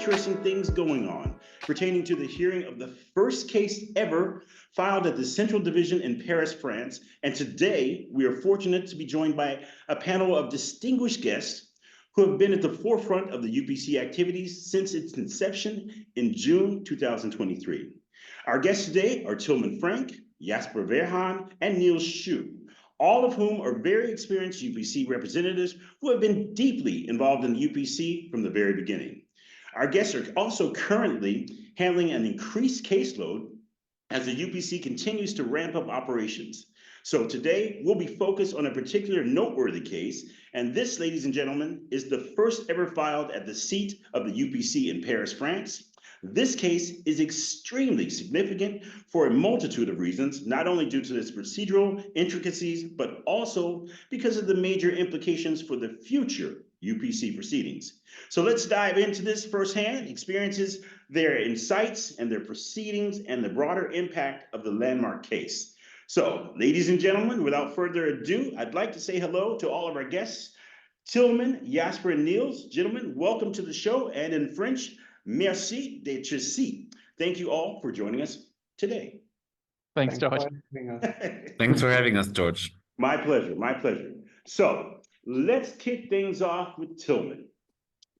interesting things going on pertaining to the hearing of the first case ever filed at the Central Division in Paris, France. And today we are fortunate to be joined by a panel of distinguished guests who have been at the forefront of the UPC activities since its inception in June 2023. Our guests today are Tilman Pfrang, Jasper Werhahn, and Niels Schuh, all of whom are very experienced UPC representatives who have been deeply involved in the UPC from the very beginning. Our guests are also currently handling an increased caseload as the UPC continues to ramp up operations. So today we'll be focused on a particular noteworthy case, and this, ladies and gentlemen, is the first ever filed at the seat of the UPC in Paris, France. This case is extremely significant for a multitude of reasons, not only due to its procedural intricacies, but also because of the major implications for the future UPC proceedings. So let's dive into this firsthand, experiences, their insights and their proceedings, and the broader impact of the landmark case. So, ladies and gentlemen, without further ado, I'd like to say hello to all of our guests, Tilman, Jasper, and Niels. Gentlemen, welcome to the show, and in French, merci d'être ici. Thank you all for joining us today. Thanks, George. Thanks for having us, George. My pleasure, my pleasure. So let's kick things off with Tilman.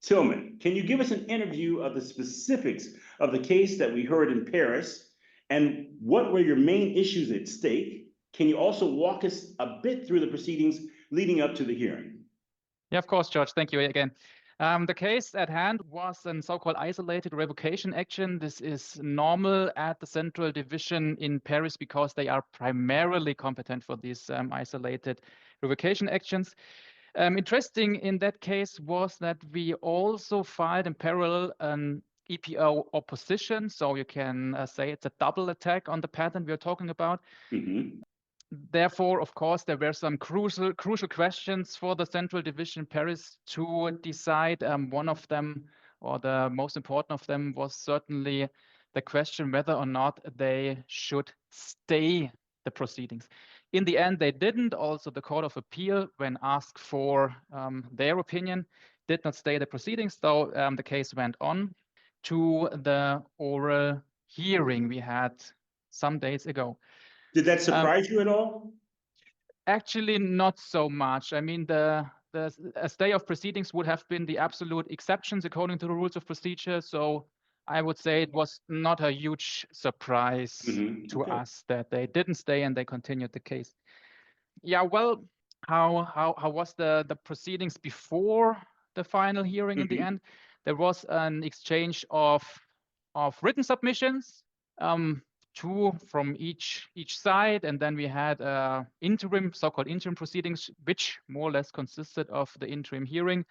Tilman, can you give us an interview of the specifics of the case that we heard in Paris, and what were your main issues at stake? Can you also walk us a bit through the proceedings leading up to the hearing? Yeah, of course, George. Thank you again. The case at hand was a so-called isolated revocation action. This is normal at the Central Division in Paris because they are primarily competent for these isolated revocation actions. Interesting in that case was that we also filed in parallel an EPO opposition. So you can say it's a double attack on the patent we're talking about. Mm-hmm. Therefore, of course, there were some crucial questions for the Central Division in Paris to decide. One of them, or the most important of them, was certainly the question whether or not they should stay the proceedings. In the end, they didn't. Also, the Court of Appeal, when asked for their opinion, did not stay the proceedings, though the case went on to the oral hearing we had some days ago. Did that surprise you at all? Actually, not so much. I mean, a stay of proceedings would have been the absolute exceptions according to the rules of procedure. So I would say it was not a huge surprise to us that they didn't stay and they continued the case. Yeah, well, how was the proceedings before the final hearing in the end? There was an exchange of written submissions. Two from each side, and then we had so-called interim proceedings, which more or less consisted of the interim hearing.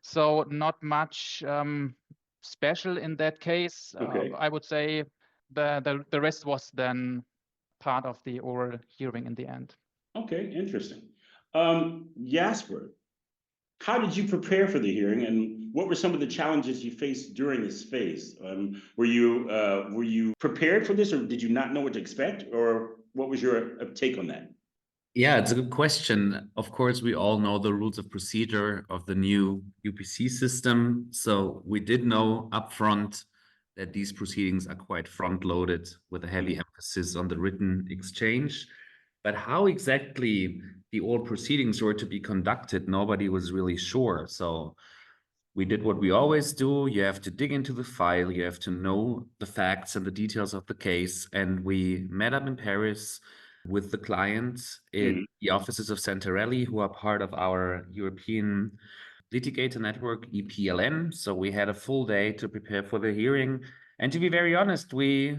So not much special in that case. I would say the rest was then part of the oral hearing in the end. Okay, interesting. Jasper, how did you prepare for the hearing, and what were some of the challenges you faced during this phase? Were you prepared for this, or did you not know what to expect, or what was your take on that? Yeah, it's a good question. Of course, we all know the rules of procedure of the new UPC system. So we did know upfront that these proceedings are quite front-loaded with a heavy emphasis on the written exchange. But how exactly the oral proceedings were to be conducted, nobody was really sure. So we did what we always do. You have to dig into the file. You have to know the facts and the details of the case. And we met up in Paris with the clients in the offices of Centarelli, who are part of our European litigator network, EPLN. So we had a full day to prepare for the hearing. And to be very honest, we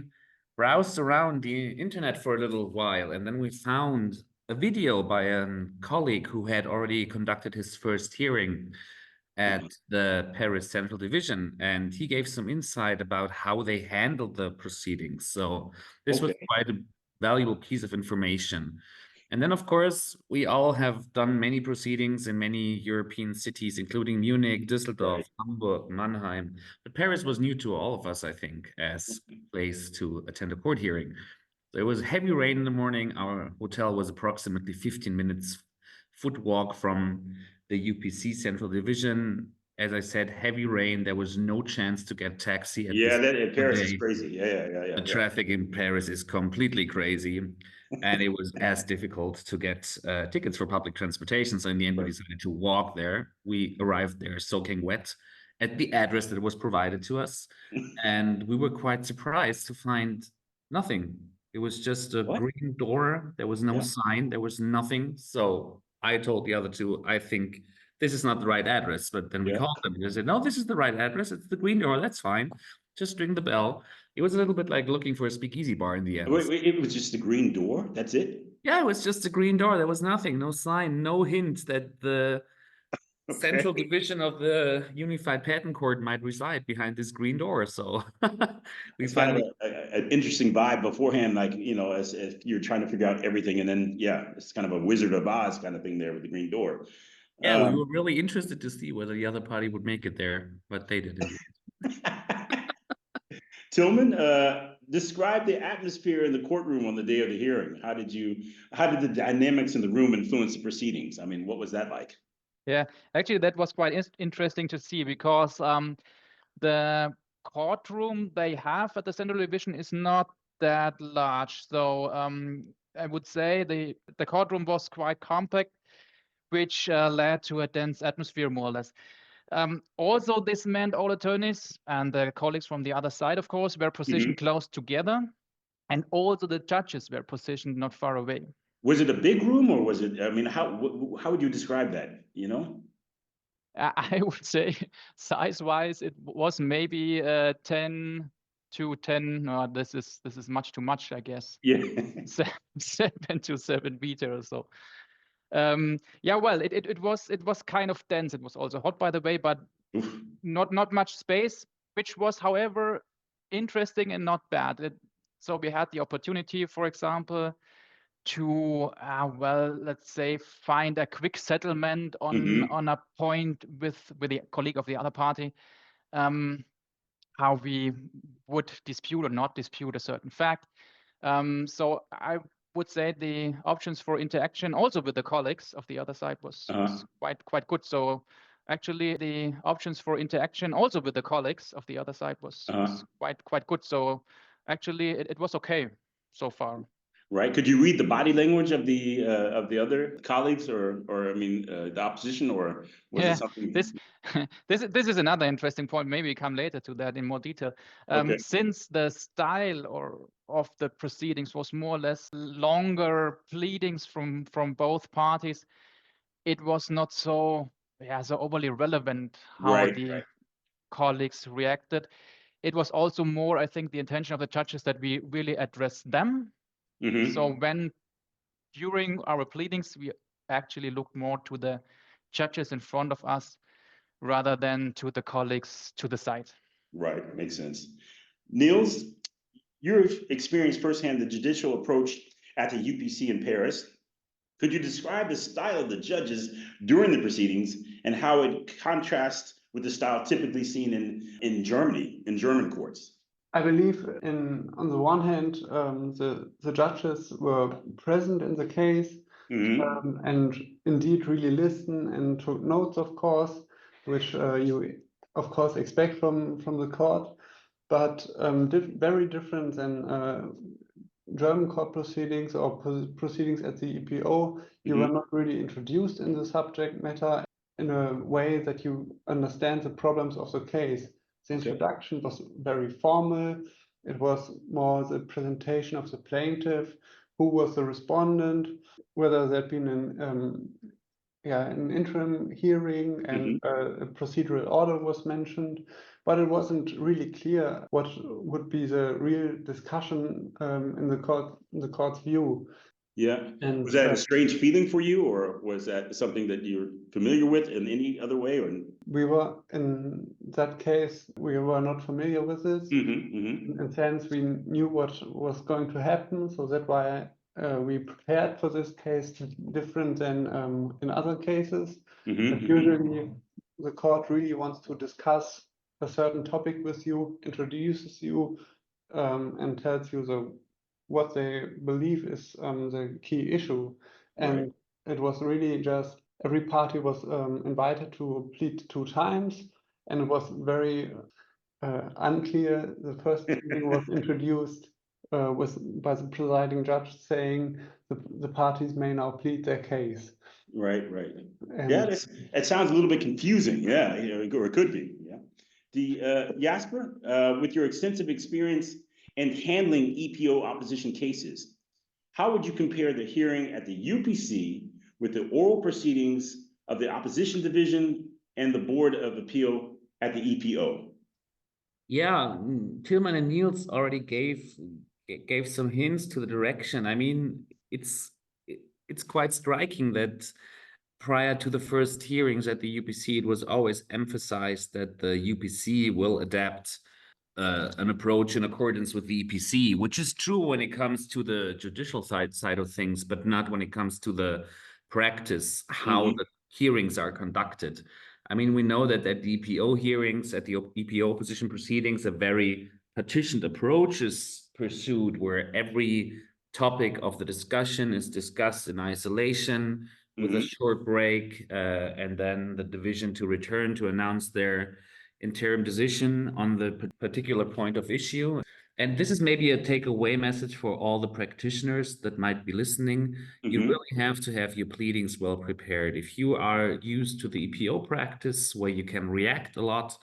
browsed around the internet for a little while, and then we found a video by a colleague who had already conducted his first hearing at the Paris Central Division, and he gave some insight about how they handled the proceedings. So this was quite a valuable piece of information. And then, of course, we all have done many proceedings in many European cities, including Munich, Düsseldorf, Hamburg, Mannheim. But Paris was new to all of us, I think, as a place to attend a court hearing. There was heavy rain in the morning. Our hotel was approximately 15 minutes foot walk from the UPC Central Division. as I said, heavy rain. There was no chance to get taxi at Yeah, this that in Paris is day. crazy. Yeah. The traffic in Paris is completely crazy. And it was as difficult to get tickets for public transportation. So in the end, we decided to walk there. We arrived there soaking wet at the address that was provided to us. And we were quite surprised to find nothing. It was just a green door. There was no sign. There was nothing. So I told the other two, I think this is not the right address. But then we called them and they said, no, this is the right address. It's the green door. That's fine. Just ring the bell. It was a little bit like looking for a speakeasy bar in the end. Wait, it was just a green door? That's it? Yeah, it was just a green door. There was nothing, no sign, no hint that the central division of the Unified Patent Court might reside behind this green door. So we It's kind finally of an interesting vibe beforehand, like, you know, as if you're trying to figure out everything. And then, it's kind of a Wizard of Oz kind of thing there with the green door. Yeah, we were really interested to see whether the other party would make it there, but they did indeed. Tilman, describe the atmosphere in the courtroom on the day of the hearing. How did the dynamics in the room influence the proceedings? I mean, what was that like? Yeah, actually, that was quite interesting to see because the courtroom they have at the Central Division is not that large. So I would say the courtroom was quite compact, which led to a dense atmosphere, more or less. Also, this meant all attorneys and the colleagues from the other side, of course, were positioned close together. And also the judges were positioned not far away. Was it a big room or was it, I mean, how would you describe that, you know? I would say size-wise, it was maybe 10 to 10. No, this is much too much, I guess. Yeah. 7 to 7 meter or so. Yeah, well, it was kind of dense. It was also hot, by the way, but not much space, which was, however, interesting and not bad. So we had the opportunity, for example, to well, let's say, find a quick settlement on a point with the colleague of the other party, how we would dispute or not dispute a certain fact. So I would say the options for interaction also with the colleagues of the other side was quite good. So actually the options for interaction also with the colleagues of the other side was quite good. So actually it was okay so far. Right. Could you read the body language of the other colleagues or I mean the opposition, or was it something? This is another interesting point. Maybe we come later to that in more detail. Since the style of the proceedings was more or less longer pleadings from both parties, it was not so overly relevant how the colleagues reacted. It was also more, I think, the intention of the judges that we really address them. So when during our pleadings, we actually looked more to the judges in front of us rather than to the colleagues to the side. Right, makes sense. Niels, you've experienced firsthand the judicial approach at the UPC in Paris. Could you describe the style of the judges during the proceedings and how it contrasts with the style typically seen in Germany, in German courts? I believe on the one hand, the judges were present in the case and indeed really listen and took notes, of course, which you of course expect from the court, but very different than German court proceedings or proceedings at the EPO. You were not really introduced in the subject matter in a way that you understand the problems of the case. The introduction was very formal. It was more the presentation of the plaintiff, who was the respondent, whether there'd been an interim hearing and a procedural order was mentioned, but it wasn't really clear what would be the real discussion in the court's view. Yeah. And was that a strange feeling for you, or was that something that you're familiar with in any other way? Or we were, in that case, we were not familiar with this. In a sense, we knew what was going to happen, so that's why we prepared for this case different than in other cases. But usually, the court really wants to discuss a certain topic with you, introduces you, and tells you what they believe is the key issue. And it was really just every party was invited to plead 2 times, and it was very unclear. The first pleading was introduced by the presiding judge saying the parties may now plead their case. Right. And Yeah, that sounds a little bit confusing. Yeah, or it could be. Yeah. Jasper, with your extensive experience in handling EPO opposition cases, how would you compare the hearing at the UPC with the oral proceedings of the opposition division and the Board of Appeal at the EPO? Yeah, Tilman and Niels already gave some hints to the direction. I mean, it's quite striking that prior to the first hearings at the UPC, it was always emphasized that the UPC will adapt an approach in accordance with the EPC, which is true when it comes to the judicial side of things, but not when it comes to the practice, how the hearings are conducted. I mean, we know that at the EPO hearings, at the EPO opposition proceedings, a very partitioned approach is pursued where every topic of the discussion is discussed in isolation with a short break, and then the division to return to announce their interim decision on the particular point of issue. And this is maybe a takeaway message for all the practitioners that might be listening. You really have to have your pleadings well prepared. If you are used to the EPO practice where you can react a lot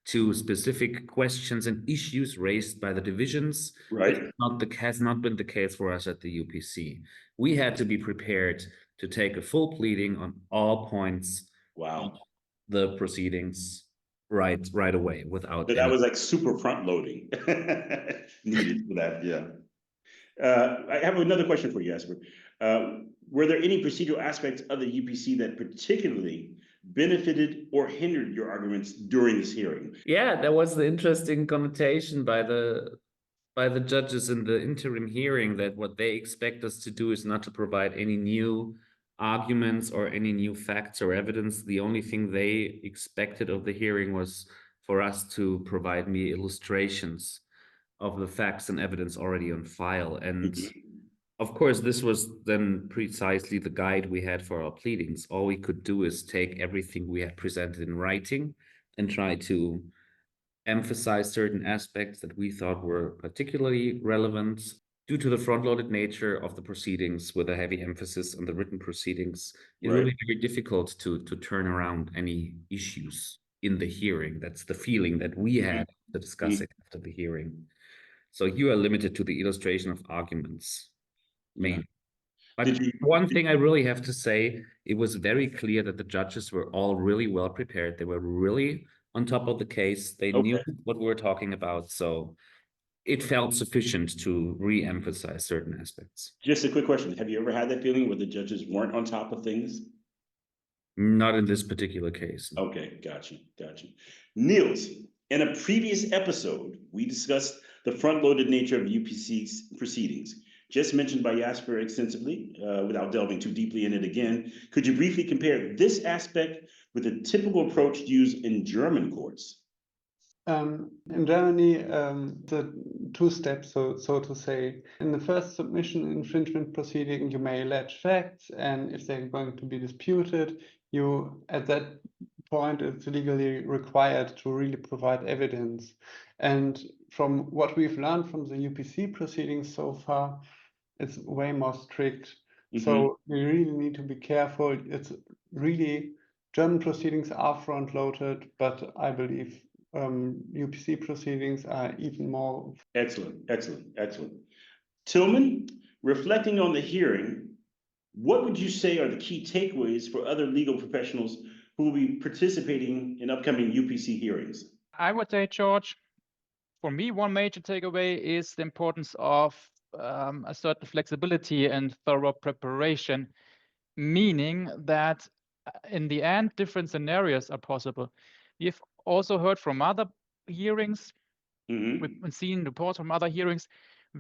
to specific questions and issues raised by the divisions, Right. has not been the case for us at the UPC. We had to be prepared to take a full pleading on all points. Wow. The proceedings right away without So that was like super front loading needed for that. Yeah. I have another question for you, Jasper. Were there any procedural aspects of the UPC that particularly benefited or hindered your arguments during this hearing? Yeah, that was the interesting connotation by the judges in the interim hearing, that what they expect us to do is not to provide any new arguments or any new facts or evidence. The only thing they expected of the hearing was for us to provide me illustrations of the facts and evidence already on file. And of course, this was then precisely the guide we had for our pleadings. All we could do is take everything we had presented in writing and try to emphasize certain aspects that we thought were particularly relevant. Due to the front-loaded nature of the proceedings with a heavy emphasis on the written proceedings, it will be very difficult to turn around any issues in the hearing. That's the feeling that we had to discuss it after the hearing. So you are limited to the illustration of arguments, mainly. But one thing I really have to say, it was very clear that the judges were all really well prepared. They were really on top of the case. They knew what we were talking about. So it felt sufficient to re-emphasize certain aspects. Just a quick question. Have you ever had that feeling where the judges weren't on top of things? Not in this particular case. Okay, got you. Niels, in a previous episode, we discussed the front-loaded nature of UPC's proceedings, just mentioned by Jasper extensively, without delving too deeply in it again. Could you briefly compare this aspect with the typical approach used in German courts? In Germany, the 2 steps, so to say. In the first submission infringement proceeding, you may allege facts, and if they're going to be disputed, you, at that point, it's legally required to really provide evidence. And from what we've learned from the UPC proceedings so far, it's way more strict. So we really need to be careful. It's really, German proceedings are front-loaded, but I believe UPC proceedings are even more. Excellent. Tilman, reflecting on the hearing, what would you say are the key takeaways for other legal professionals who will be participating in upcoming UPC hearings? I would say, George, for me, one major takeaway is the importance of a certain flexibility and thorough preparation, meaning that in the end, different scenarios are possible. We've also heard from other hearings, we've seen reports from other hearings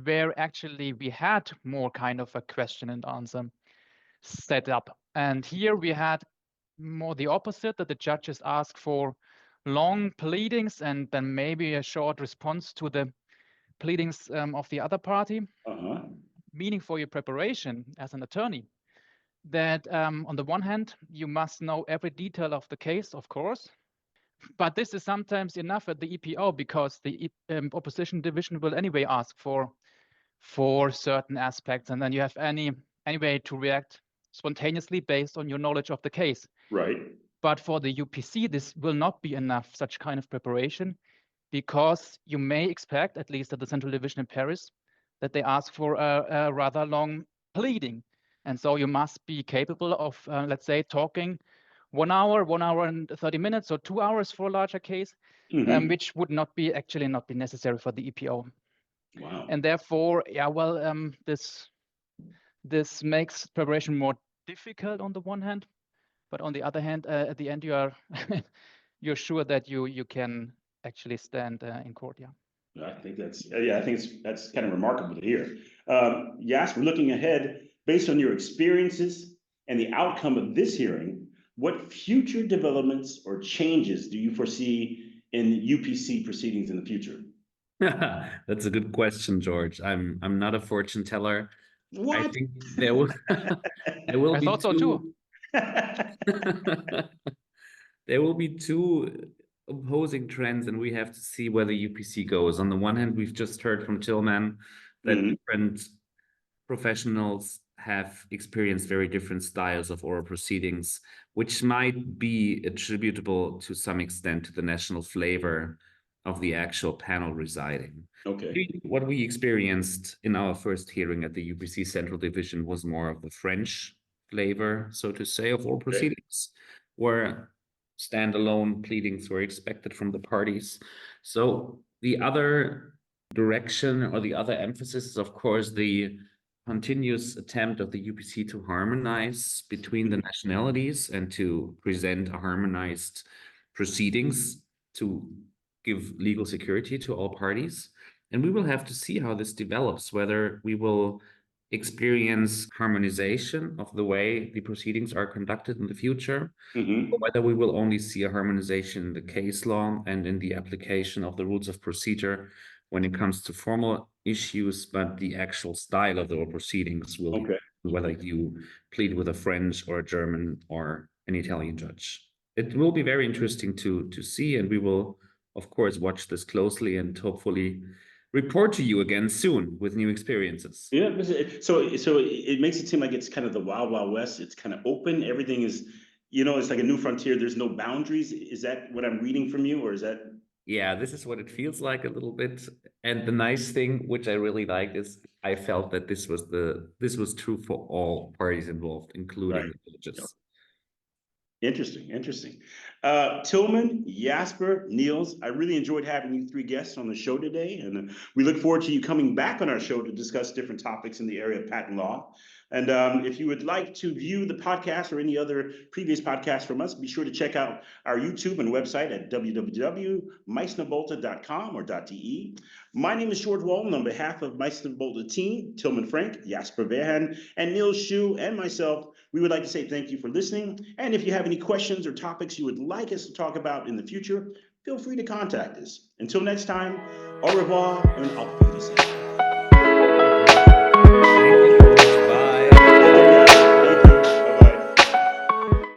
where actually we had more kind of a question and answer set up. And here we had more the opposite, that the judges ask for long pleadings and then maybe a short response to the pleadings of the other party, meaning for your preparation as an attorney. that on the one hand, you must know every detail of the case, of course, but this is sometimes enough at the EPO because the opposition division will anyway ask for certain aspects, and then you have any way to react spontaneously based on your knowledge of the case. Right. But for the UPC, this will not be enough, such kind of preparation, because you may expect, at least at the Central Division in Paris, that they ask for a rather long pleading. And so you must be capable of, let's say, talking 1 hour, 1 hour and 30 minutes, or 2 hours for a larger case, which would not be necessary for the EPO. Wow. And therefore, this makes preparation more difficult on the one hand, but on the other hand, at the end, you are you're sure that you can actually stand in court. Yeah. I think that's kind of remarkable to hear. Jasper, looking ahead, based on your experiences and the outcome of this hearing, what future developments or changes do you foresee in UPC proceedings in the future? That's a good question, George. I'm not a fortune teller. What? I think there will I be thought so too. There will be two opposing trends, and we have to see where the UPC goes. On the one hand, we've just heard from Tilman that different professionals have experienced very different styles of oral proceedings, which might be attributable to some extent to the national flavor of the actual panel residing. Okay. What we experienced in our first hearing at the UPC Central Division was more of the French flavor, so to say, of oral proceedings, where standalone pleadings were expected from the parties. So the other direction or the other emphasis is, of course, the continuous attempt of the UPC to harmonize between the nationalities and to present a harmonized proceedings to give legal security to all parties. And we will have to see how this develops, whether we will experience harmonization of the way the proceedings are conducted in the future, or whether we will only see a harmonization in the case law and in the application of the rules of procedure when it comes to formal issues, but the actual style of the proceedings will be whether you plead with a French or a German or an Italian judge. It will be very interesting to see, and we will, of course, watch this closely and hopefully report to you again soon with new experiences. Yeah, so it makes it seem like it's kind of the Wild Wild West. It's kind of open. Everything is, it's like a new frontier. There's no boundaries. Is that what I'm reading from you, or is that? Yeah, this is what it feels like a little bit. And the nice thing, which I really liked, is I felt that this was true for all parties involved, including the judges. Interesting. Tilman, Jasper, Niels, I really enjoyed having you three guests on the show today, and we look forward to you coming back on our show to discuss different topics in the area of patent law. And if you would like to view the podcast or any other previous podcasts from us, be sure to check out our YouTube and website at www.meissnerbolte.com or .de. My name is George Walden. On behalf of Meissner Bolte team, Tilman Pfrang, Jasper Werhahn, and Niels Schuh, and myself, we would like to say thank you for listening. And if you have any questions or topics you would like us to talk about in the future, feel free to contact us. Until next time, au revoir and auf Wiedersehen.